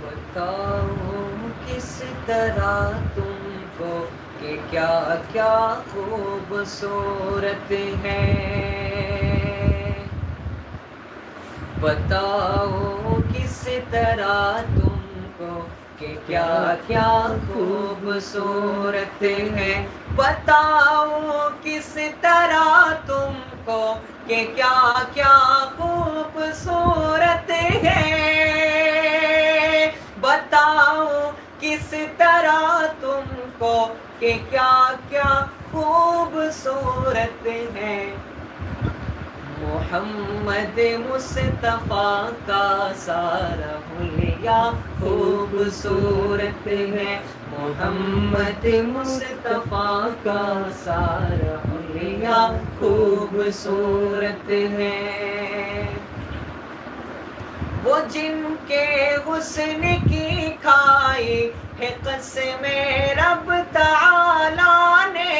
بتاؤ کس طرح تم کو کہ کیا کیا خوبصورت ہے، بتاؤ کس طرح تم کو کہ کیا کیا خوبصورت ہے، بتاؤ کس طرح تم کو کہ کیا کیا خوبصورت ہے، بتاؤ کس طرح تم کو کہ کیا کیا خوبصورت ہے۔ محمد مصطفیٰ کا سارا حلیہ خوبصورت ہے، محمد مصطفیٰ کا سارا حلیہ خوبصورت ہے۔ وہ جن کے حسن کی کھائی ہے قسم رب تعالیٰ نے،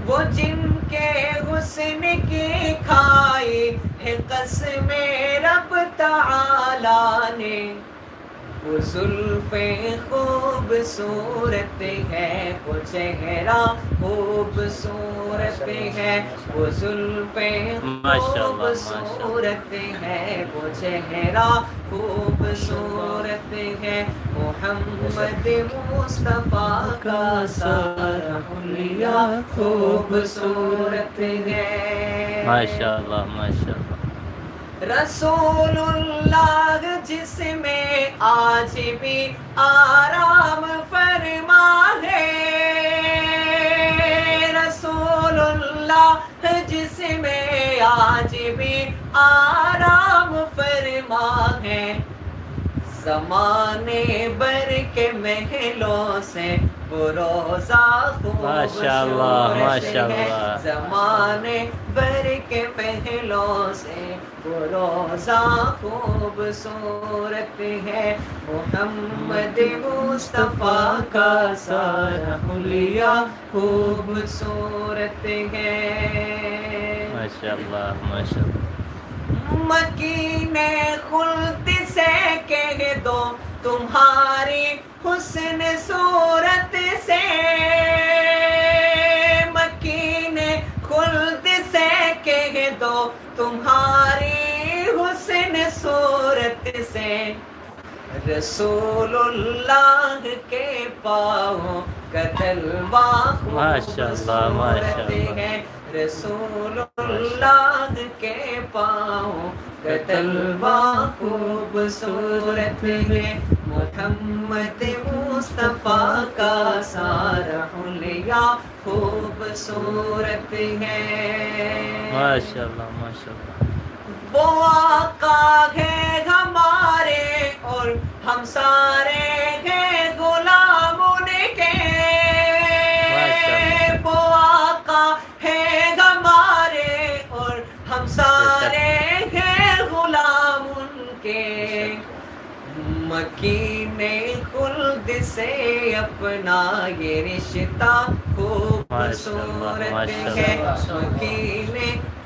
وہ جن کے حسن کی کھائی ہے قسم رب تعالیٰ نے، وہ زلفیں خوبصورت ہے، وہ چہرہ خوبصورت ہے، وہ زلفیں خوبصورت ہے، وہ چہرہ خوبصورت ہے، محمد مصطفیٰ کا سارا حلیہ خوبصورت ہے۔ ماشاءاللہ ماشاءاللہ۔ رسول اللہ جس میں آج بھی آرام فرما ہے، رسول اللہ جس میں آج بھی آرام فرما ہے، زمانے بھر کے محلوں سے وہ روزہ خوبصورت ہے، زمانے بھر کے محلوں سے وہ روزہ خوبصورت ہے، محمد مصطفیٰ کا سارا حلیہ خوبصورت ہے۔ ماشاءاللہ ماشاءاللہ۔ مکین خلد سے کہہ دو تمہاری حسن صورت سے، مکین خلد سے کہہ دو تمہاری حسن صورت سے، رسول اللہ کے پاؤں کا تلوا خوبصورت ہے، رسول اللہ کے پاؤں کا تلوا خوبصورت ہے، محمد مصطفیٰ کا سارا حلیہ خوبصورت ہے۔ ماشاءاللہ ماشاءاللہ۔ وہ آقا ہے ہمارے اور ہم سارے ہیں غلام ان کے، وہ آقا ہے ہمارے اور ہم سارے ہیں غلام ان کے، مکین خلد سے اپنا یہ رشتہ خوبصورت ہے، مکین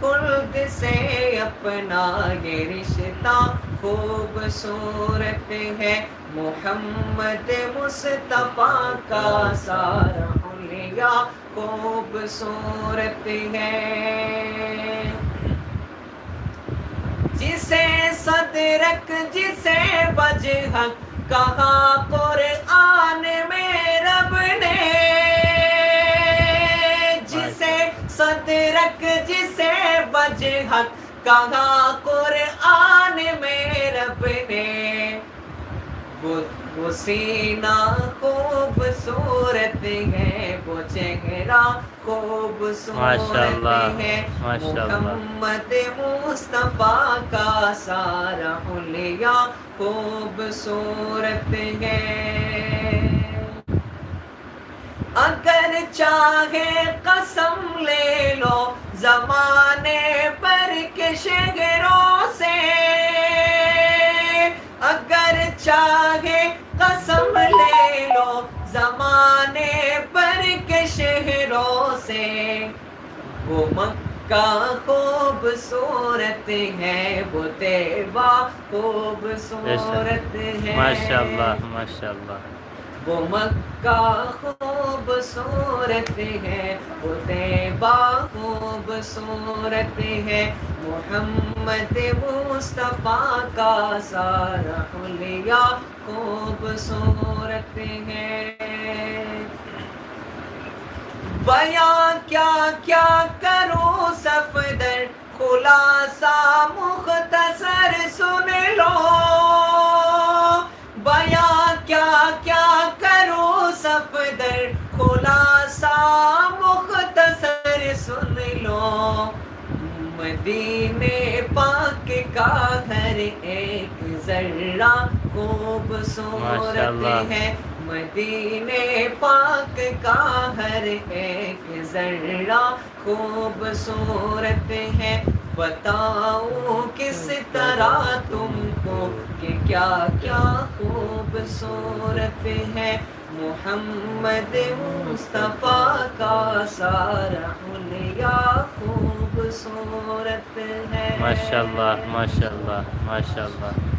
خلد سے اپنا یہ رشتہ خوبصورت ہے، محمد مصطفیٰ کا سارا حلیہ خوبصورت ہے، جسے صدرک جسے وجہک کہا قرآن میں رب نے، جسے صدرک جسے وجہک کہا قرآن میں رب نے، وہ سینہ خوبصورت ہے، وہ چہرہ خوبصورت ہے، محمد مصطفیٰ کا سارا حلیہ خوبصورت ہے۔ اگر چاہے قسم لے لو زمانے پر کے شہروں سے، اگر چاہے قسم لے لو زمانے پر کے شہروں سے، وہ کا خوبصورت ہے وہ طیبہ خوبصورت ہے ماشاء اللہ ماشاء اللہ وہ مکہ خوبصورت ہے وہ طیبہ خوبصورت ہے محمد مصطفیٰ کا سارا حلیہ خوبصورت ہے بیان کیا کیا کروں صفدر خلاصہ مختصر سن لو بیان کیا کیا کروں صفدر خلاصہ مختصر سن لو مدینے پاک کا ہر ایک ذرہ خوبصورت ہے مدینے پاک کا ہر ایک ذرہ خوبصورت ہے بتاؤں کس طرح تم کو کہ کیا کیا خوبصورت ہے محمد مصطفیٰ کا سارا حلیہ خوبصورت ہے ماشاء اللہ ماشاء اللہ ماشاء اللہ